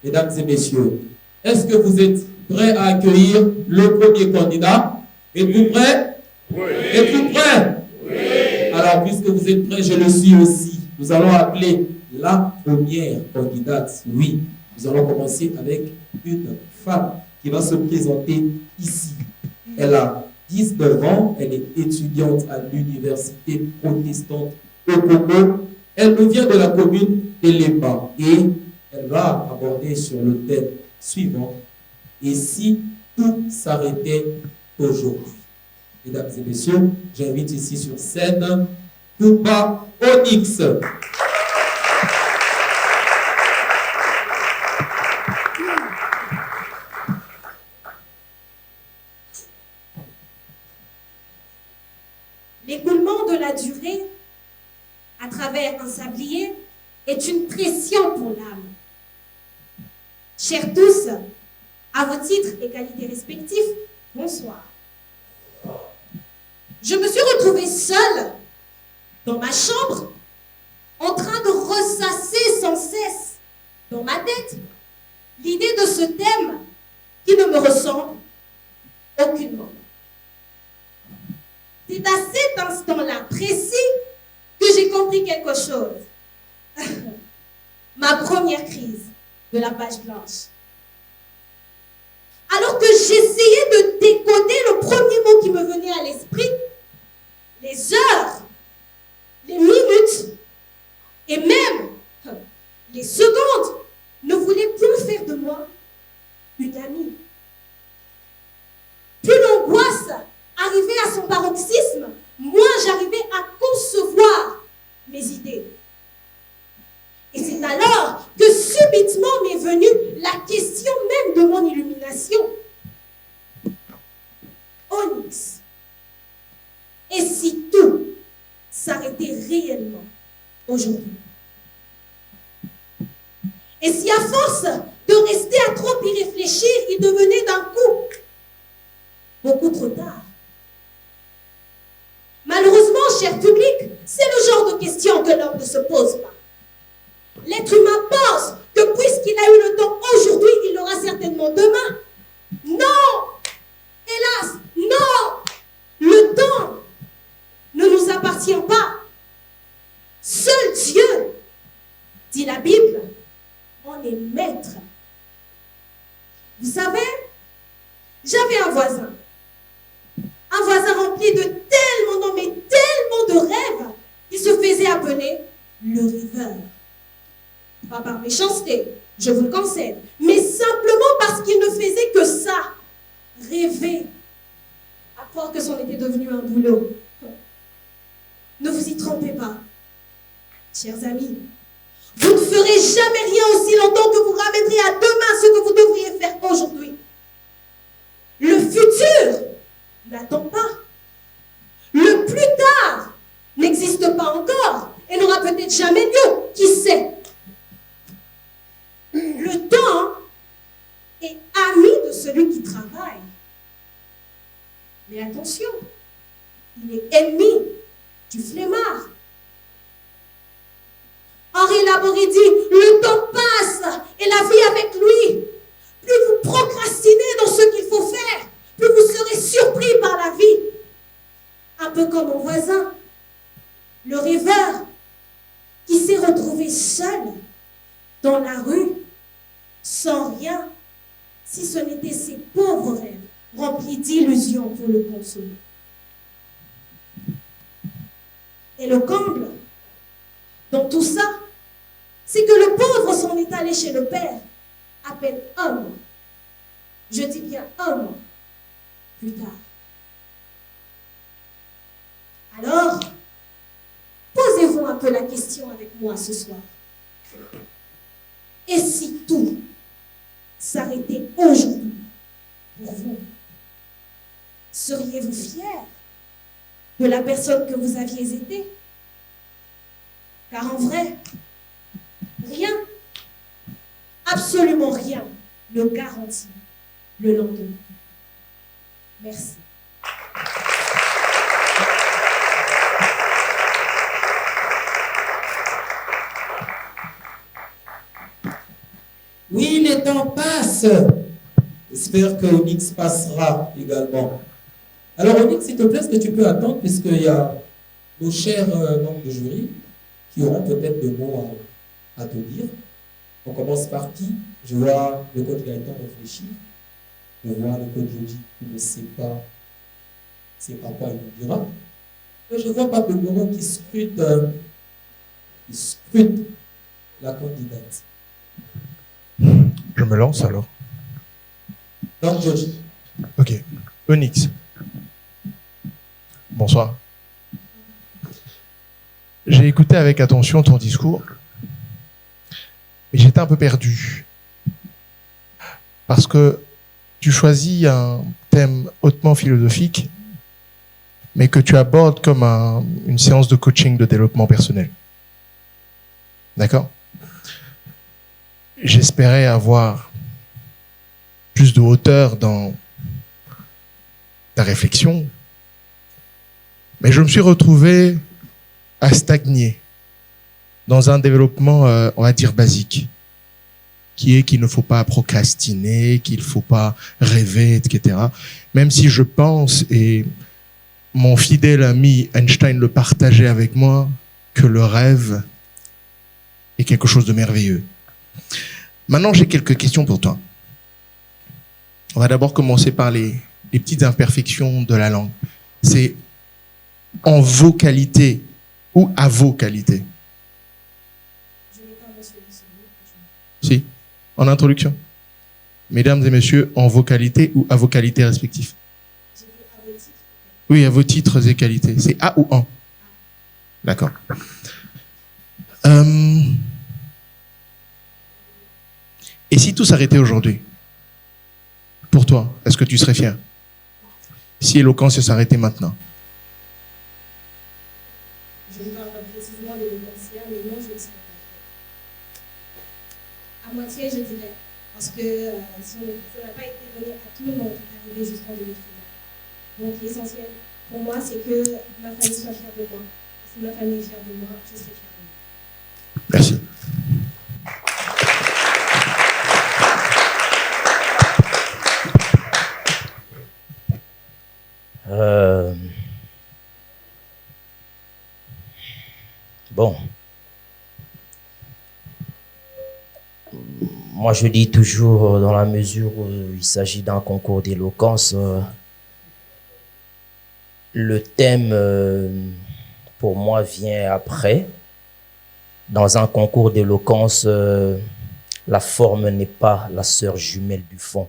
Mesdames et messieurs, est-ce que vous êtes prêts à accueillir le premier candidat? Êtes-vous prêts? Oui. Êtes-vous prêts? Oui. Alors, puisque vous êtes prêts, je le suis aussi. Nous allons appeler la première candidate. Oui, nous allons commencer avec une femme qui va se présenter ici. Elle a 19 ans, elle est étudiante à l'université protestante au Congo. Elle nous vient de la commune d'Elemba et elle va aborder sur le thème suivant. Et si tout s'arrêtait aujourd'hui? Mesdames et messieurs, j'invite ici sur scène Poupa Onyx. L'écoulement de la durée à travers un sablier est une pression pour l'âme. Chers tous, à vos titres et qualités respectifs, bonsoir. Je me suis retrouvée seule dans ma chambre en train de ressasser sans cesse dans ma tête l'idée de ce thème qui ne me ressemble aucunement. C'est à cet instant-là précis que j'ai compris quelque chose. Ma première crise de la page blanche. Alors que j'essayais de décoder le premier mot qui me venait à l'esprit, les heures, les minutes et même les secondes ne voulaient plus faire de moi une amie. Plus l'angoisse arrivait à son paroxysme, moins j'arrivais à concevoir mes idées. Et c'est alors que subitement m'est venue la question même de mon illumination. Onyx, et si tout s'arrêtait réellement aujourd'hui? Et si à force de rester à trop y réfléchir, il devenait d'un coup beaucoup trop tard? Malheureusement, cher public, c'est le genre de question que l'homme ne se pose pas. L'être humain pense que puisqu'il a eu le temps aujourd'hui, il l'aura certainement demain. Non! Hélas, non! Le temps ne nous appartient pas. Seul Dieu, dit la Bible, en est maître. Vous savez, j'avais un voisin rempli de tellement, non mais tellement de rêves, il se faisait appeler le rêveur. Pas par méchanceté, je vous le concède, mais simplement parce qu'il ne faisait que ça, rêver, à croire que c'en était devenu un boulot. Ne vous y trompez pas, chers amis. Vous ne ferez jamais rien aussi longtemps que vous ramènerez à demain ce que vous devriez faire aujourd'hui. Le futur n'attend pas. Le plus tard n'existe pas encore et n'aura peut-être jamais lieu. Qui sait? Le temps est ami de celui qui travaille. Mais attention, il est ennemi du flemmard. Henri Laborie dit, le temps passe et la vie avec lui. Plus vous procrastinez dans ce qu'il faut faire, plus vous serez surpris par la vie. Un peu comme mon voisin, le rêveur, qui s'est retrouvé seul dans la rue, sans rien, si ce n'était ses pauvres rêves remplis d'illusions pour le consoler. Et le comble dans tout ça, c'est que le pauvre s'en est allé chez le Père à peine un mois. Je dis bien un mois plus tard. Alors, posez-vous un peu la question avec moi ce soir. Et si tout s'arrêtait aujourd'hui pour vous? Seriez-vous fiers de la personne que vous aviez été? Car en vrai, rien, absolument rien, ne garantit le lendemain. Merci. Oui, le temps passe. J'espère que Onyx passera également. Alors Onyx, s'il te plaît, est-ce que tu peux attendre puisqu'il y a nos chers membres de jury qui auront peut-être des mots à te dire. On commence par qui? Je vois le coach Gaëtan réfléchir. Je vois le coach Joji qui ne sait pas quoi il nous dira. Et je vois Pape Goro qui scrute la candidate. Je me lance alors. Donc Joji. Ok. Onyx. Bonsoir. J'ai écouté avec attention ton discours, mais j'étais un peu perdu. Parce que tu choisis un thème hautement philosophique, mais que tu abordes comme une séance de coaching de développement personnel. D'accord? J'espérais avoir plus de hauteur dans ta réflexion, mais je me suis retrouvé à stagner dans un développement, on va dire, basique, qui est qu'il ne faut pas procrastiner, qu'il ne faut pas rêver, etc. Même si je pense, et mon fidèle ami Einstein le partageait avec moi, que le rêve est quelque chose de merveilleux. Maintenant, j'ai quelques questions pour toi. On va d'abord commencer par les petites imperfections de la langue. C'est en vos qualités ou à vos qualités? Je n'ai pas mentionné ce mot. Si, en introduction. Mesdames et messieurs, en vos qualités ou à vos qualités respectives? J'ai dit à vos titres. Oui, à vos titres et qualités. C'est à ou en? D'accord. Et si tout s'arrêtait aujourd'hui? Pour toi, est-ce que tu serais fier? Si éloquence s'arrêtait maintenant? Je ne parle pas précisément de l'éloquence, mais non, je ne serais pas fière. À moitié, je dirais. Parce que ça n'a pas été donné à tout le monde d'arriver jusqu'en demi-finale. Donc l'essentiel pour moi, c'est que ma famille soit fière de moi. Si ma famille est fière de moi, je serai fière de moi. Merci. Bon. Moi, je dis toujours, dans la mesure où il s'agit d'un concours d'éloquence, le thème, pour moi, vient après. Dans un concours d'éloquence, la forme n'est pas la sœur jumelle du fond.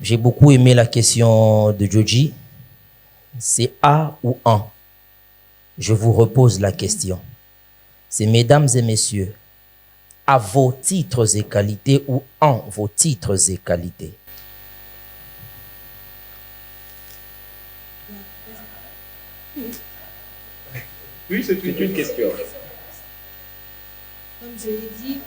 J'ai beaucoup aimé la question de Joji. C'est à ou en? Je vous repose la question. C'est mesdames et messieurs, à vos titres et qualités ou en vos titres et qualités? Oui, c'est une question. Comme je l'ai dit,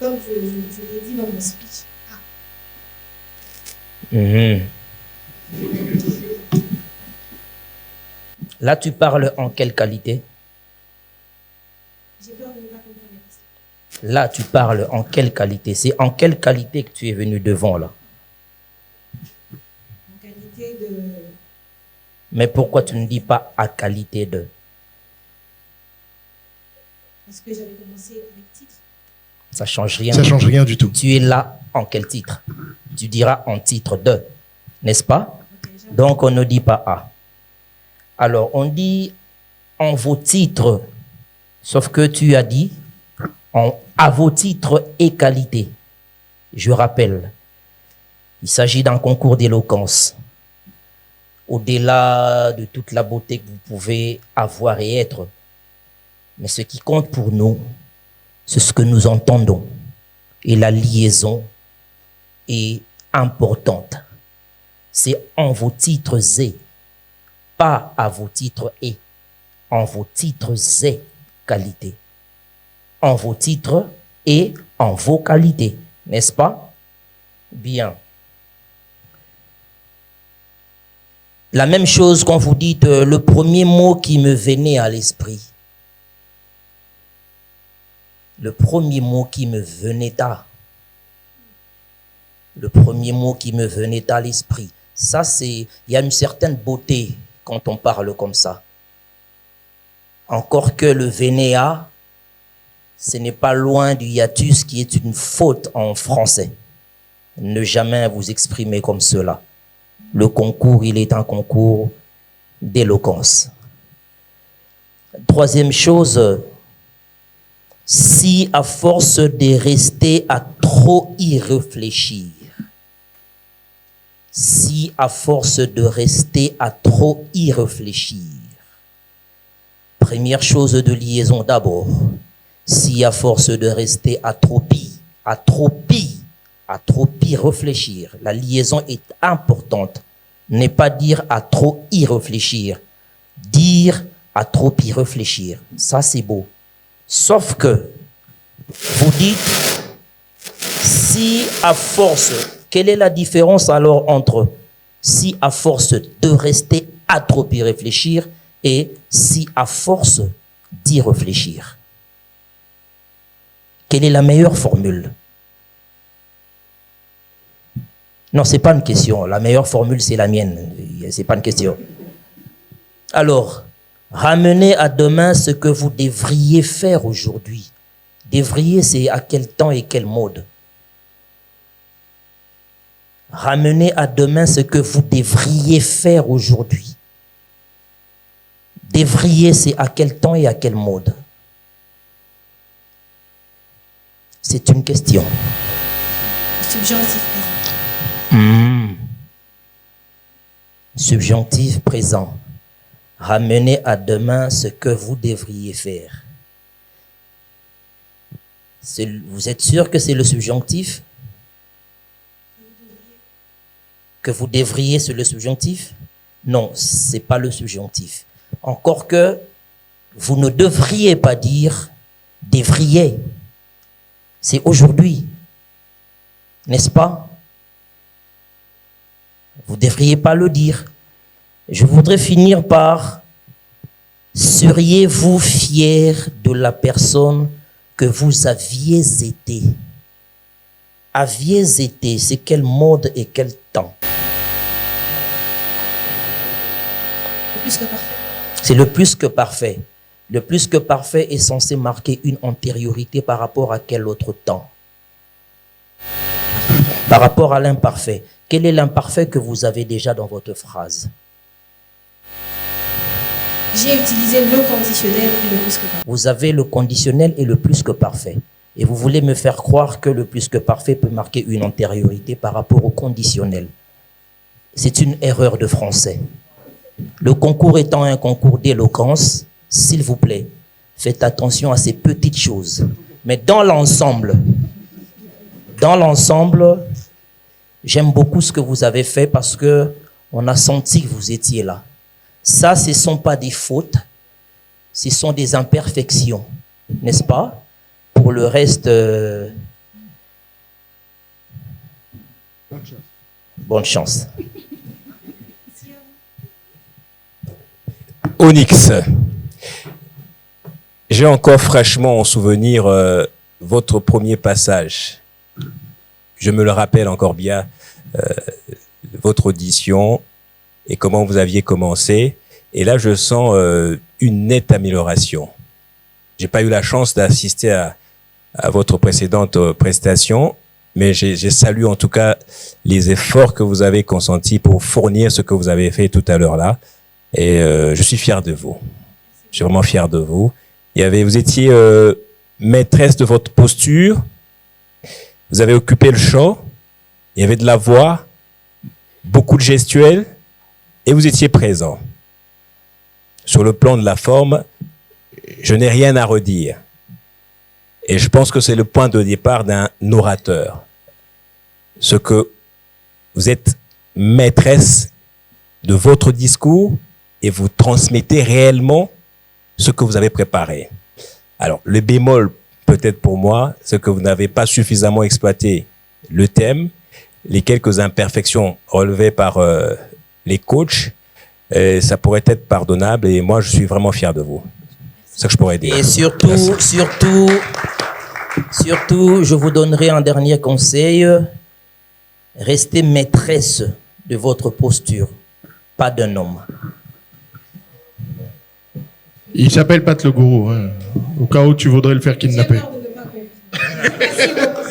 comme je l'ai dit dans mon speech. Là, tu parles en quelle qualité? J'ai peur de ne pas comprendre la question. Là, tu parles en quelle qualité? C'est en quelle qualité que tu es venu devant, là? En qualité de... Mais pourquoi tu ne dis pas à qualité de? Parce que j'avais commencé avec titre. Ça change rien. Ça change rien du tout. Tu es là en quel titre? Tu diras en titre de, n'est-ce pas? Okay, donc on ne dit pas à. Alors on dit en vos titres, sauf que tu as dit à vos titres et qualités. Je rappelle, il s'agit d'un concours d'éloquence. Au-delà de toute la beauté que vous pouvez avoir et être, mais ce qui compte pour nous, c'est ce que nous entendons. Et la liaison est importante. C'est en vos titres et, pas à vos titres et, en vos titres et qualités. En vos titres et en vos qualités, n'est-ce pas? Bien. La même chose quand vous dites le premier mot qui me venait à l'esprit. le premier mot qui me venait à l'esprit, ça c'est, il y a une certaine beauté quand on parle comme ça. Encore que le vénéa, ce n'est pas loin du hiatus qui est une faute en français. Ne jamais vous exprimer comme cela. Le concours, il est un concours d'éloquence. Troisième chose, si à force de rester à trop y réfléchir, première chose de liaison d'abord, si à force de rester à trop y réfléchir, la liaison est importante, n'est pas dire à trop y réfléchir, dire à trop y réfléchir, ça c'est beau. Sauf que vous dites, si à force, quelle est la différence alors entre si à force de rester à trop y réfléchir et si à force d'y réfléchir? Quelle est la meilleure formule? Non, c'est pas une question. La meilleure formule, c'est la mienne. C'est pas une question. Alors, ramenez à demain ce que vous devriez faire aujourd'hui. Devriez, c'est à quel temps et quel mode? Ramenez à demain ce que vous devriez faire aujourd'hui. Devriez, c'est à quel temps et à quel mode? C'est une question. Subjonctif présent. Subjonctif présent. Ramenez à demain ce que vous devriez faire. Vous êtes sûr que c'est le subjonctif? Que vous devriez, c'est le subjonctif? Non, c'est pas le subjonctif. Encore que vous ne devriez pas dire devriez. C'est aujourd'hui. N'est-ce pas? Vous ne devriez pas le dire. Je voudrais finir par: seriez-vous fier de la personne que vous aviez été? Aviez été, c'est quel mode et quel temps? Le plus que parfait. C'est le plus que parfait. Le plus que parfait est censé marquer une antériorité par rapport à quel autre temps? Par rapport à l'imparfait. Quel est l'imparfait que vous avez déjà dans votre phrase? J'ai utilisé le conditionnel et le plus que parfait. Vous avez le conditionnel et le plus que parfait. Et vous voulez me faire croire que le plus que parfait peut marquer une antériorité par rapport au conditionnel. C'est une erreur de français. Le concours étant un concours d'éloquence, s'il vous plaît, faites attention à ces petites choses. Mais dans l'ensemble, j'aime beaucoup ce que vous avez fait parce que on a senti que vous étiez là. Ça, ce ne sont pas des fautes, ce sont des imperfections, n'est-ce pas? Pour le reste, bonne chance. Onyx, j'ai encore fraîchement en souvenir votre premier passage. Je me le rappelle encore bien, votre audition et comment vous aviez commencé. Et là, je sens une nette amélioration. J'ai pas eu la chance d'assister à votre précédente prestation, mais j'ai salué en tout cas les efforts que vous avez consentis pour fournir ce que vous avez fait tout à l'heure là. Et je suis fier de vous. Je suis vraiment fier de vous. Vous étiez maîtresse de votre posture. Vous avez occupé le champ. Il y avait de la voix, beaucoup de gestuels, et vous étiez présent. Sur le plan de la forme, je n'ai rien à redire. Et je pense que c'est le point de départ d'un orateur. Ce que vous êtes maîtresse de votre discours et vous transmettez réellement ce que vous avez préparé. Alors, le bémol, peut-être pour moi, c'est que vous n'avez pas suffisamment exploité le thème, les quelques imperfections relevées par les coachs. Ça pourrait être pardonnable et moi, je suis vraiment fier de vous. C'est ce que je pourrais dire. Et surtout, Surtout, je vous donnerai un dernier conseil. Restez maîtresse de votre posture, pas d'un homme. Il s'appelle Pat le gourou, hein, au cas où tu voudrais le faire kidnapper. J'ai peur de ne pas comprendre. Merci beaucoup.